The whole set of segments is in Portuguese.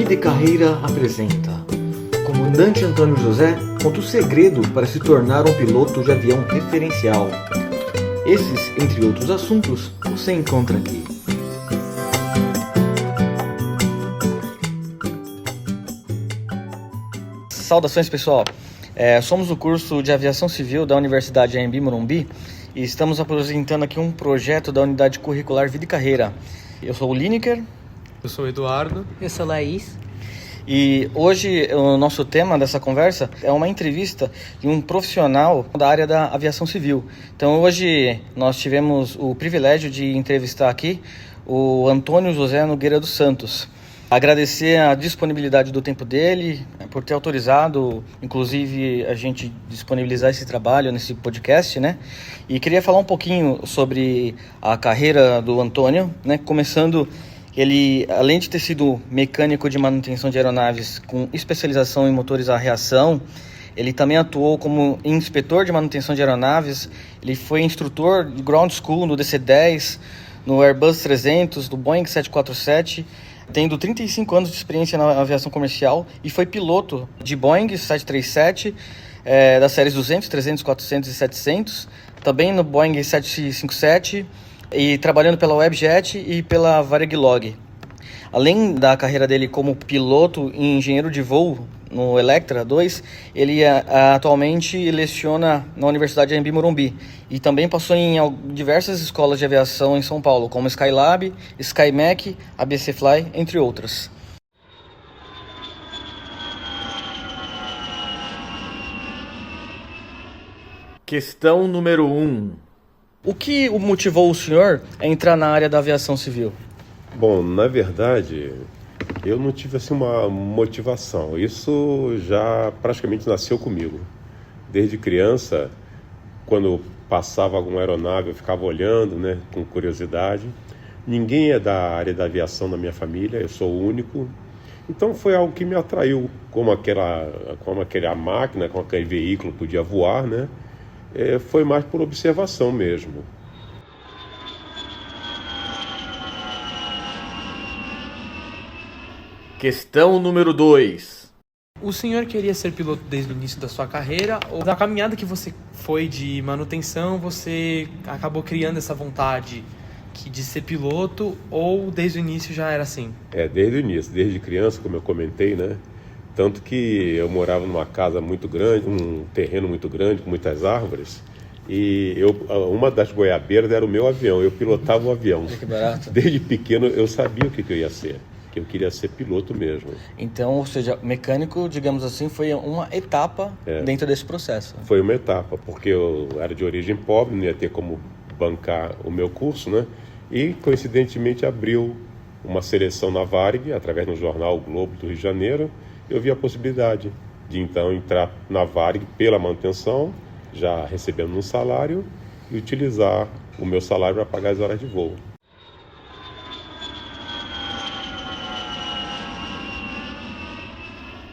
Vida e Carreira apresenta. Comandante Antônio José conta o segredo para se tornar um piloto de avião referencial. Esses, entre outros assuntos, você encontra aqui. Saudações, pessoal. Somos do curso de Aviação Civil da Universidade AMB Morumbi e estamos apresentando aqui um projeto da Unidade Curricular Vida e Carreira. Eu sou o Lineker. Eu sou o Eduardo. Eu sou a Laís. E hoje o nosso tema dessa conversa é uma entrevista de um profissional da área da aviação civil. Então hoje nós tivemos o privilégio de entrevistar aqui o Antônio José Nogueira dos Santos. Agradecer a disponibilidade do tempo dele, por ter autorizado, inclusive, a gente disponibilizar esse trabalho nesse podcast, né? E queria falar um pouquinho sobre a carreira do Antônio, né? Começando, ele, além de ter sido mecânico de manutenção de aeronaves com especialização em motores a reação, ele também atuou como inspetor de manutenção de aeronaves, ele foi instrutor de ground school no DC-10, no Airbus 300, do Boeing 747, tendo 35 anos de experiência na aviação comercial e foi piloto de Boeing 737, das séries 200, 300, 400 e 700, também no Boeing 757 e trabalhando pela Webjet e pela Varig. Além da carreira dele como piloto e engenheiro de voo no Electra 2, ele atualmente leciona na Universidade AMB Morumbi e também passou em diversas escolas de aviação em São Paulo, como Skylab, SkyMech, ABC Fly, entre outras. Questão número 1. O que motivou o senhor a entrar na área da aviação civil? Bom, na verdade, eu não tive assim uma motivação. Isso já praticamente nasceu comigo. Desde criança, quando passava alguma aeronave, eu ficava olhando, né, com curiosidade. Ninguém é da área da aviação na minha família, eu sou o único. Então foi algo que me atraiu, como aquela máquina, como aquele veículo podia voar, né? Foi mais por observação mesmo. Questão número 2. O senhor queria ser piloto desde o início da sua carreira ou na caminhada que você foi de manutenção, você acabou criando essa vontade de ser piloto ou desde o início já era assim? Desde o início, desde criança, como eu comentei, né? Tanto que eu morava numa casa muito grande, um terreno muito grande, com muitas árvores, e uma das goiabeiras era o meu avião, eu pilotava o avião. Que barato. Desde pequeno eu sabia o que eu ia ser, que eu queria ser piloto mesmo. Então, ou seja, mecânico, digamos assim, foi uma etapa dentro desse processo. Foi uma etapa, porque eu era de origem pobre, não ia ter como bancar o meu curso, né? E, coincidentemente, abriu uma seleção na Varig, através do jornal O Globo do Rio de Janeiro. Eu vi a possibilidade de, então, entrar na Varig pela manutenção, já recebendo um salário, e utilizar o meu salário para pagar as horas de voo.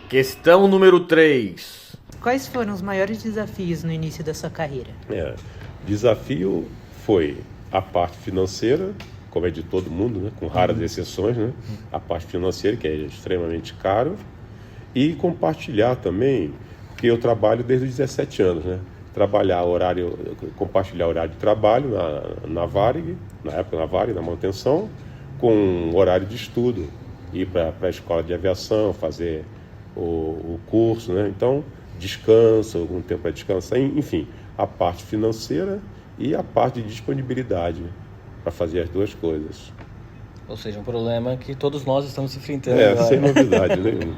Questão número 3. Quais foram os maiores desafios no início da sua carreira? Desafio foi a parte financeira, como é de todo mundo, né? Com raras exceções, né? A parte financeira, que é extremamente caro, e compartilhar também, porque eu trabalho desde os 17 anos, né? Compartilhar horário de trabalho na Varig, na época na Varig, na manutenção, com horário de estudo, ir para a escola de aviação, fazer o curso, né? Então, descanso, algum tempo para descansar, enfim, a parte financeira e a parte de disponibilidade para fazer as duas coisas. Ou seja, um problema que todos nós estamos enfrentando. Sem novidade nenhuma.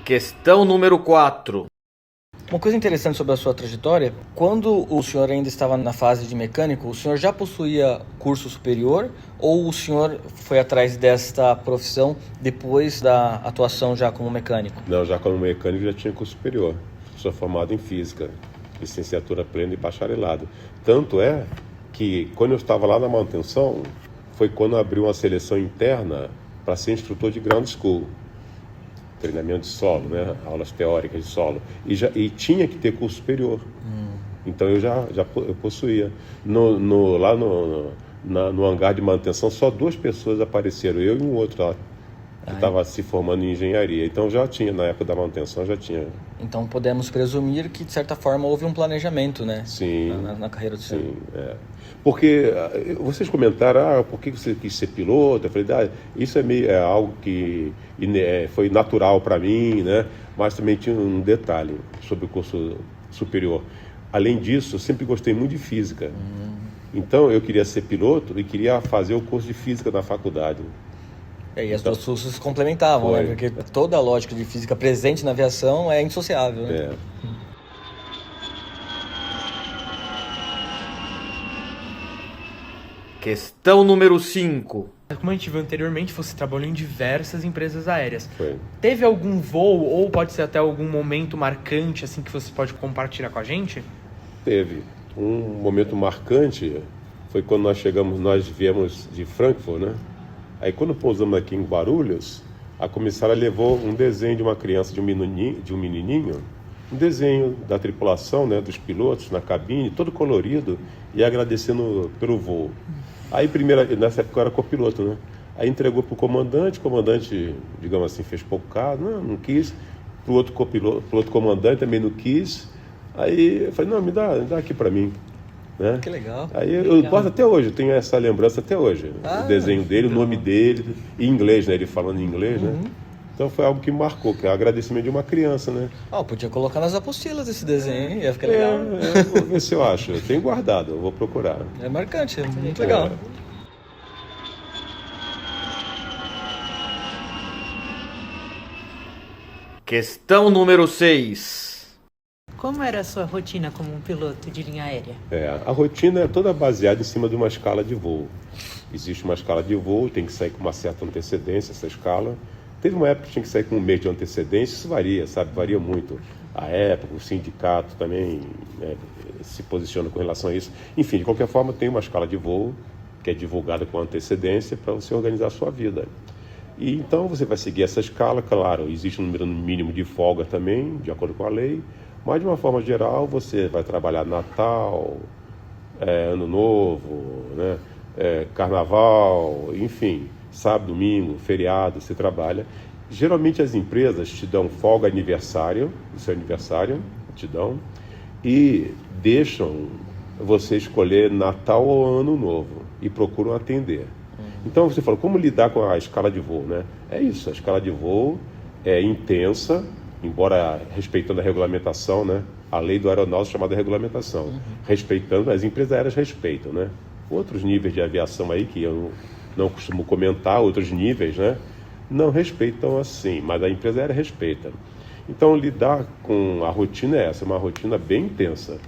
Questão número 4. Uma coisa interessante sobre a sua trajetória, quando o senhor ainda estava na fase de mecânico, o senhor já possuía curso superior ou o senhor foi atrás desta profissão depois da atuação já como mecânico? Não, já como mecânico já tinha curso superior. Sou formado em física, licenciatura plena e bacharelado. Tanto é que quando eu estava lá na manutenção, foi quando abriu uma seleção interna para ser instrutor de ground school. Treinamento de solo, né? Aulas teóricas de solo. E tinha que ter curso superior. Então eu possuía. Lá no hangar de manutenção, só 2 pessoas apareceram, eu e um outro lá, que estava se formando em engenharia. Então já tinha, na época da manutenção, já tinha. Então podemos presumir que, de certa forma, houve um planejamento, né? Sim. Na carreira do senhor. Sim, Porque vocês comentaram, por que você quis ser piloto? Eu falei, isso é algo que foi natural para mim, né? Mas também tinha um detalhe sobre o curso superior. Além disso, eu sempre gostei muito de física. Então eu queria ser piloto e queria fazer o curso de física na faculdade. E as duas cursos se complementavam, né? Porque toda a lógica de física presente na aviação é indissociável, né? Questão número 5. Como a gente viu anteriormente, você trabalhou em diversas empresas aéreas. Foi. Teve algum voo, ou pode ser até algum momento marcante, assim, que você pode compartilhar com a gente? Teve. Um momento marcante foi quando nós viemos de Frankfurt, né? Aí quando pousamos aqui em Guarulhos, a comissária levou um desenho de uma criança, de um menininho, um desenho da tripulação, né, dos pilotos na cabine, todo colorido, e agradecendo pelo voo. Aí nessa época eu era copiloto, né? Aí entregou para o comandante, digamos assim, fez pouco caso, não quis. Pro outro comandante também não quis. Aí eu falei, não, me dá aqui para mim. Né? Que legal. Aí eu guardo até hoje, eu tenho essa lembrança até hoje. O desenho dele, o nome dele, em inglês, né? Ele falando em inglês, né? Então foi algo que marcou, que é o agradecimento de uma criança, né? Podia colocar nas apostilas esse desenho, hein? Ia ficar legal. Vou ver se eu acho. Eu tenho guardado, eu vou procurar. É marcante, é muito legal. Questão número 6. Como era a sua rotina como um piloto de linha aérea? A rotina é toda baseada em cima de uma escala de voo. Existe uma escala de voo, tem que sair com uma certa antecedência essa escala. Teve uma época que tinha que sair com 1 mês de antecedência, isso varia, sabe? Varia muito. A época, o sindicato também se posiciona com relação a isso. Enfim, de qualquer forma, tem uma escala de voo que é divulgada com antecedência para você organizar a sua vida. E então você vai seguir essa escala, claro, existe um número mínimo de folga também, de acordo com a lei, mas de uma forma geral você vai trabalhar Natal, Ano Novo, né? Carnaval, enfim, sábado, domingo, feriado, você trabalha. Geralmente as empresas te dão folga aniversário, o seu aniversário, te dão, e deixam você escolher Natal ou Ano Novo e procuram atender. Então você fala, como lidar com a escala de voo, né? É isso, a escala de voo é intensa, embora respeitando a regulamentação, né? A lei do aeronáutico chamada regulamentação. Respeitando, as empresas aéreas respeitam, né? Outros níveis de aviação aí, que eu não costumo comentar, outros níveis, né? Não respeitam assim, mas a empresa aérea respeita. Então lidar com a rotina é essa, uma rotina bem intensa.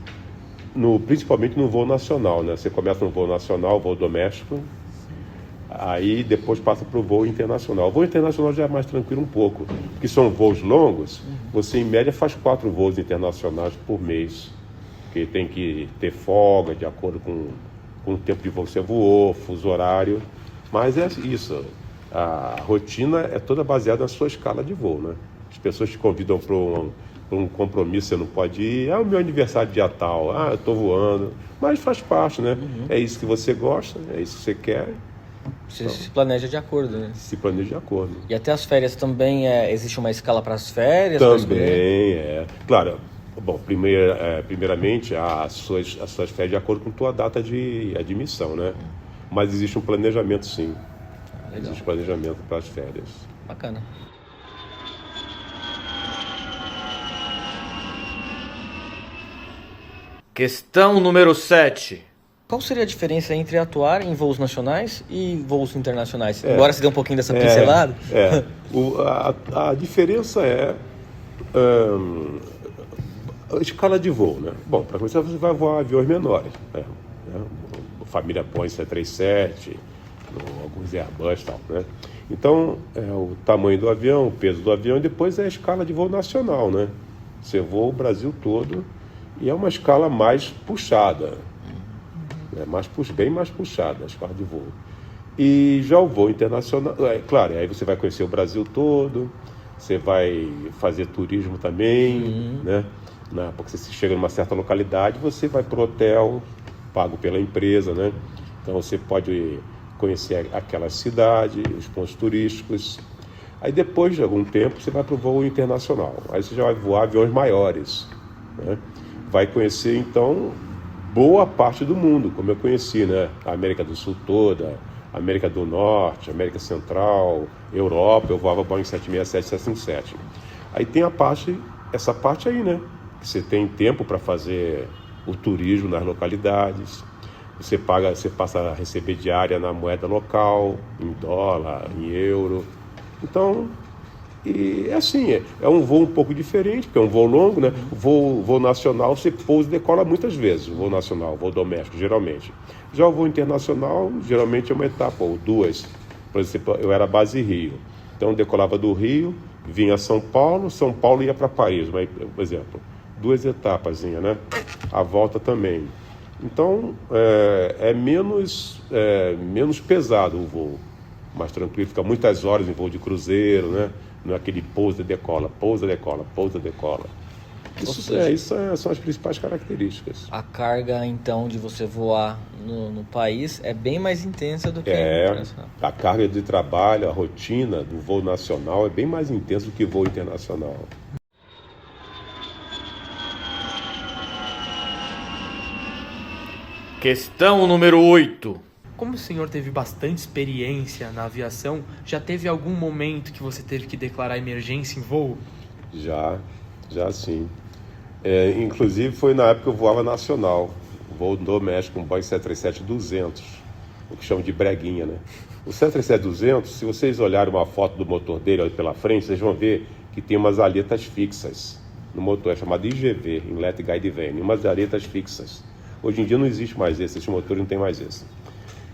Principalmente no voo nacional, né? Você começa no voo nacional, voo doméstico, aí depois passa para o voo internacional. O voo internacional já é mais tranquilo um pouco, porque são voos longos, você em média faz 4 voos internacionais por mês, porque tem que ter folga de acordo com o tempo de voo que você voou, fuso horário, mas é isso, a rotina é toda baseada na sua escala de voo, né? As pessoas te convidam para um compromisso, você não pode ir, o meu aniversário dia tal, eu estou voando, mas faz parte, né? É isso que você gosta, é isso que você quer. Você se planeja de acordo, né? Se planeja de acordo. E até as férias também, existe uma escala para as férias? Também, Claro, bom, primeiramente, as suas férias de acordo com a tua data de admissão, né? Mas existe um planejamento, sim. Legal. Existe planejamento para as férias. Bacana. Questão número 7. Qual seria a diferença entre atuar em voos nacionais e voos internacionais? Agora você deu um pouquinho dessa pincelada. A diferença é a escala de voo, né? Bom, para começar, você vai voar aviões menores, né? Família Boeing 737, alguns Airbus e tal, né? Então, o tamanho do avião, o peso do avião, e depois é a escala de voo nacional, né? Você voa o Brasil todo e é uma escala mais puxada, bem mais puxada a escala de voo. E já o voo internacional, claro, aí você vai conhecer o Brasil todo, você vai fazer turismo também, né? Porque você chega numa certa localidade, você vai para o hotel, pago pela empresa, né? Então você pode conhecer aquela cidade, os pontos turísticos. Aí depois de algum tempo você vai para o voo internacional. Aí você já vai voar aviões maiores, né? Vai conhecer então boa parte do mundo, como eu conheci, né? A América do Sul toda, América do Norte, América Central, Europa. Eu voava Boeing 767, 757. Aí tem essa parte aí, né? Que você tem tempo para fazer o turismo nas localidades. Você passa a receber diária na moeda local, em dólar, em euro. Então, e assim, é um voo um pouco diferente, porque é um voo longo, né? O voo nacional você pousa e decola muitas vezes, o voo nacional, o voo doméstico, geralmente. Já o voo internacional, geralmente é uma etapa ou duas. Por exemplo, eu era base Rio. Então, eu decolava do Rio, vinha a São Paulo ia para Paris, mas, por exemplo, 2 etapas, né? A volta também. Então, é menos pesado o voo, mais tranquilo, fica muitas horas em voo de cruzeiro, né? Não é aquele pousa, decola, pousa, decola, pousa, decola. Isso são as principais características. A carga, então, de você voar no país é bem mais intensa do que a internacional. A carga de trabalho, a rotina do voo nacional é bem mais intensa do que o voo internacional. Questão número 8. Como o senhor teve bastante experiência na aviação, já teve algum momento que você teve que declarar emergência em voo? Já sim. Inclusive foi na época que eu voava nacional, voo doméstico, um Boeing 737-200, o que chamam de breguinha, né? O 737-200, se vocês olharem uma foto do motor dele ali pela frente, vocês vão ver que tem umas aletas fixas no motor, é chamado IGV, Inlet Guide Vane, umas aletas fixas. Hoje em dia não existe mais esse motor não tem mais esse.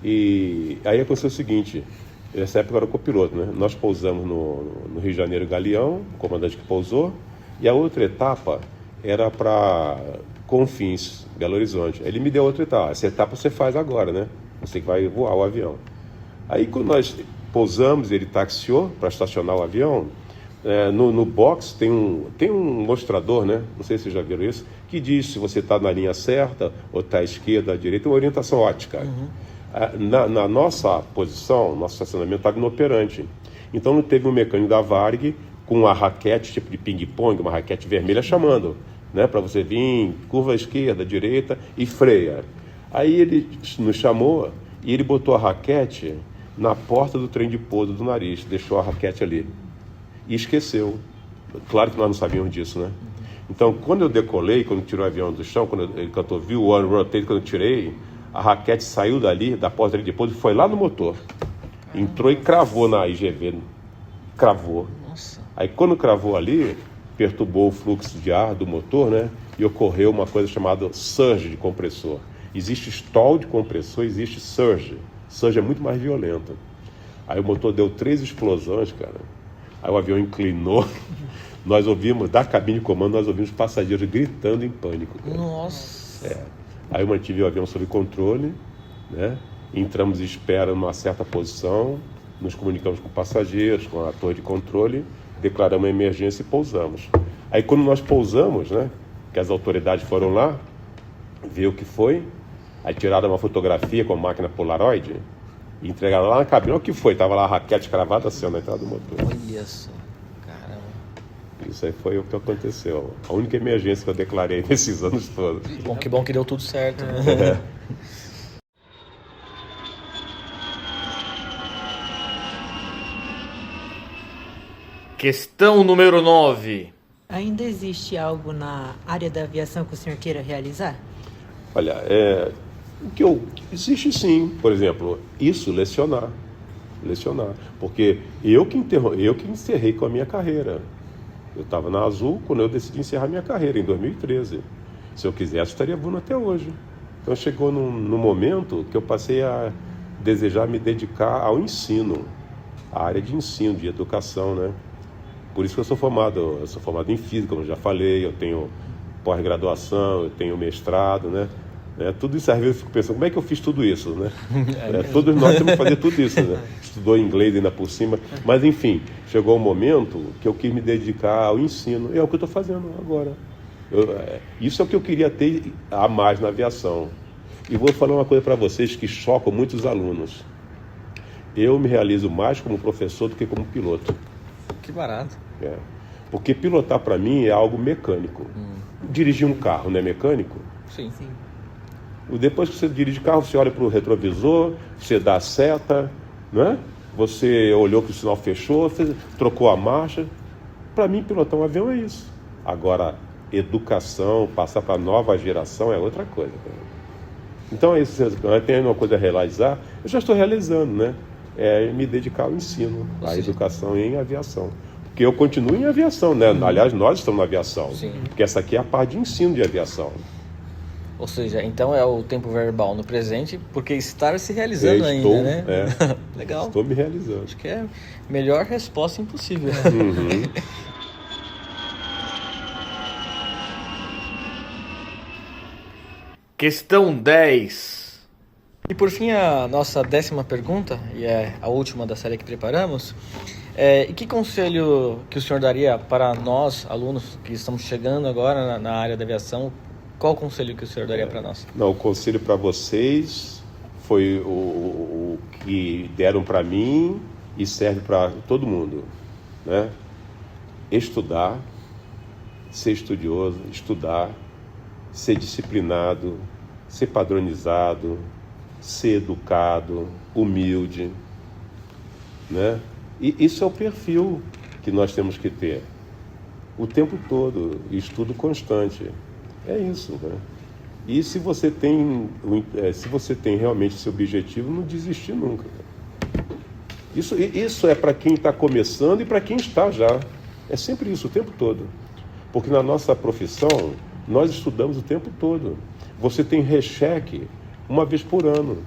E aí aconteceu o seguinte, nessa época eu era copiloto, né? Nós pousamos no Rio de Janeiro Galeão, o comandante que pousou, e a outra etapa era para Confins, Belo Horizonte. Ele me deu outra etapa, essa etapa você faz agora, né? Você que vai voar o avião. Aí quando nós pousamos, ele taxiou para estacionar o avião, no box tem um mostrador, né? Não sei se vocês já viram isso, que diz se você está na linha certa ou está à esquerda, à direita, uma orientação ótica. Uhum. Na nossa posição, nosso estacionamento estava inoperante. Então não teve um mecânico da Varig com uma raquete tipo de ping-pong, uma raquete vermelha chamando, né? Para você vir, curva à esquerda, à direita e freia. Aí ele nos chamou e ele botou a raquete na porta do trem de pouso do nariz, deixou a raquete ali. E esqueceu. Claro que nós não sabíamos disso, né? Então, quando eu decolei, quando tirou o avião do chão, quando ele cantou View One Rotate, quando eu tirei, a raquete saiu dali, da porta de pouso, e foi lá no motor. Entrou e cravou na IGV. Cravou. Nossa. Aí, quando cravou ali, perturbou o fluxo de ar do motor, né? E ocorreu uma coisa chamada surge de compressor. Existe stall de compressor, existe surge. Surge é muito mais violento. Aí o motor deu 3 explosões, cara. Aí o avião inclinou, nós ouvimos, da cabine de comando, nós ouvimos passageiros gritando em pânico. Cara. Nossa! Aí eu mantive o avião sob controle, né? Entramos em espera numa certa posição, nos comunicamos com passageiros, com a torre de controle, declaramos a emergência e pousamos. Aí quando nós pousamos, né? Que as autoridades foram lá, ver o que foi, aí tiraram uma fotografia com a máquina Polaroid, e entregaram lá na cabine. Olha o que foi, tava lá a raquete cravada assim na entrada do motor. Olha só, caramba. Isso aí foi o que aconteceu. A única emergência que eu declarei nesses anos todos. Que bom que deu tudo certo, né? Questão número 9. Ainda existe algo na área da aviação que o senhor queira realizar? Olha, existe sim, por exemplo, lecionar, porque eu que encerrei com a minha carreira. Eu estava na Azul quando eu decidi encerrar minha carreira, em 2013. Se eu quisesse, estaria voando até hoje. Então chegou num momento que eu passei a desejar me dedicar ao ensino, à área de ensino, de educação, né? Por isso que eu sou formado em física, como eu já falei, eu tenho pós-graduação, eu tenho mestrado, né? Tudo isso, às vezes, eu fico pensando, como é que eu fiz tudo isso, né? Todos nós temos que fazer tudo isso, né? Estudou inglês ainda por cima, mas enfim, chegou um momento que eu quis me dedicar ao ensino, e é o que eu estou fazendo agora. Isso é o que eu queria ter a mais na aviação. E vou falar uma coisa para vocês que choca muitos alunos. Eu me realizo mais como professor do que como piloto. Que barato. Porque pilotar para mim é algo mecânico. Dirigir um carro não é mecânico? Sim. Depois que você dirige carro, você olha para o retrovisor, você dá a seta, né? Você olhou que o sinal fechou, você trocou a marcha. Para mim, pilotar um avião é isso. Agora, educação, passar para a nova geração é outra coisa. Então, tem uma coisa a realizar, eu já estou realizando, né? É me dedicar ao ensino, à educação em aviação. Porque eu continuo em aviação, né? Aliás, nós estamos na aviação. Sim. Porque essa aqui é a parte de ensino de aviação. Ou seja, então é o tempo verbal no presente, porque estar se realizando ainda, né? Legal. Estou me realizando. Acho que é a melhor resposta impossível. Questão 10. E por fim, a nossa 10ª pergunta, e é a última da série que preparamos, e que conselho que o senhor daria para nós, alunos que estamos chegando agora na área da aviação? Qual o conselho que o senhor daria para nós? Não, o conselho para vocês foi o que deram para mim e serve para todo mundo, né? Estudar, ser estudioso, estudar, ser disciplinado, ser padronizado, ser educado, humilde, né? E isso é o perfil que nós temos que ter o tempo todo, estudo constante. É isso, né? E se você tem realmente esse objetivo, não desistir nunca. Isso é para quem está começando e para quem está já. É sempre isso, o tempo todo. Porque na nossa profissão, nós estudamos o tempo todo. Você tem recheque uma vez por ano.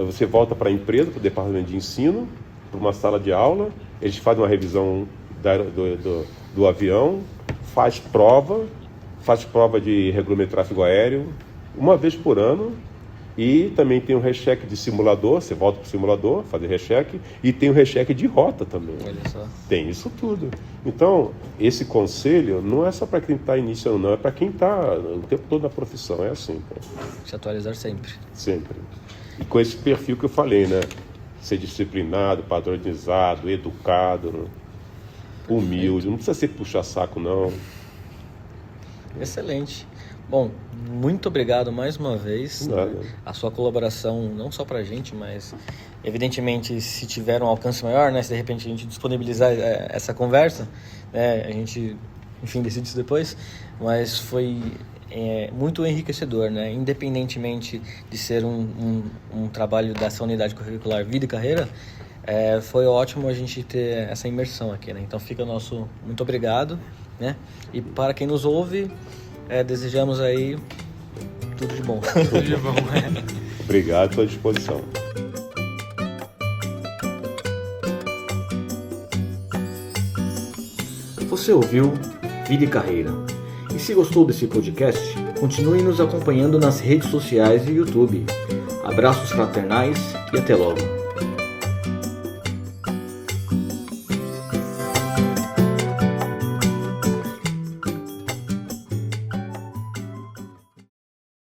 Você volta para a empresa, para o departamento de ensino, para uma sala de aula, eles fazem uma revisão do avião, faz prova de regulamento de tráfego aéreo uma vez por ano, e também tem um recheque de simulador, você volta para o simulador, fazer recheque, e tem o recheque de rota também. Olha só. Tem isso tudo. Então, esse conselho não é só para quem está iniciando, não, é para quem está o tempo todo na profissão, é assim. Se atualizar sempre. Sempre. E com esse perfil que eu falei, né? Ser disciplinado, padronizado, educado, humilde, não precisa ser puxa-saco, não. Excelente. Bom, muito obrigado mais uma vez. Nada. A sua colaboração, não só para a gente, mas evidentemente se tiver um alcance maior, né, se de repente a gente disponibilizar essa conversa, né, a gente, enfim, decide isso depois, mas foi muito enriquecedor, né, independentemente de ser um trabalho dessa unidade curricular Vida e Carreira, foi ótimo a gente ter essa imersão aqui, né? Então fica o nosso muito obrigado, né? E para quem nos ouve, desejamos aí tudo de bom. Tudo de bom, Obrigado, estou à disposição. Você ouviu Vida e Carreira. E se gostou desse podcast, continue nos acompanhando nas redes sociais e YouTube. Abraços fraternais e até logo.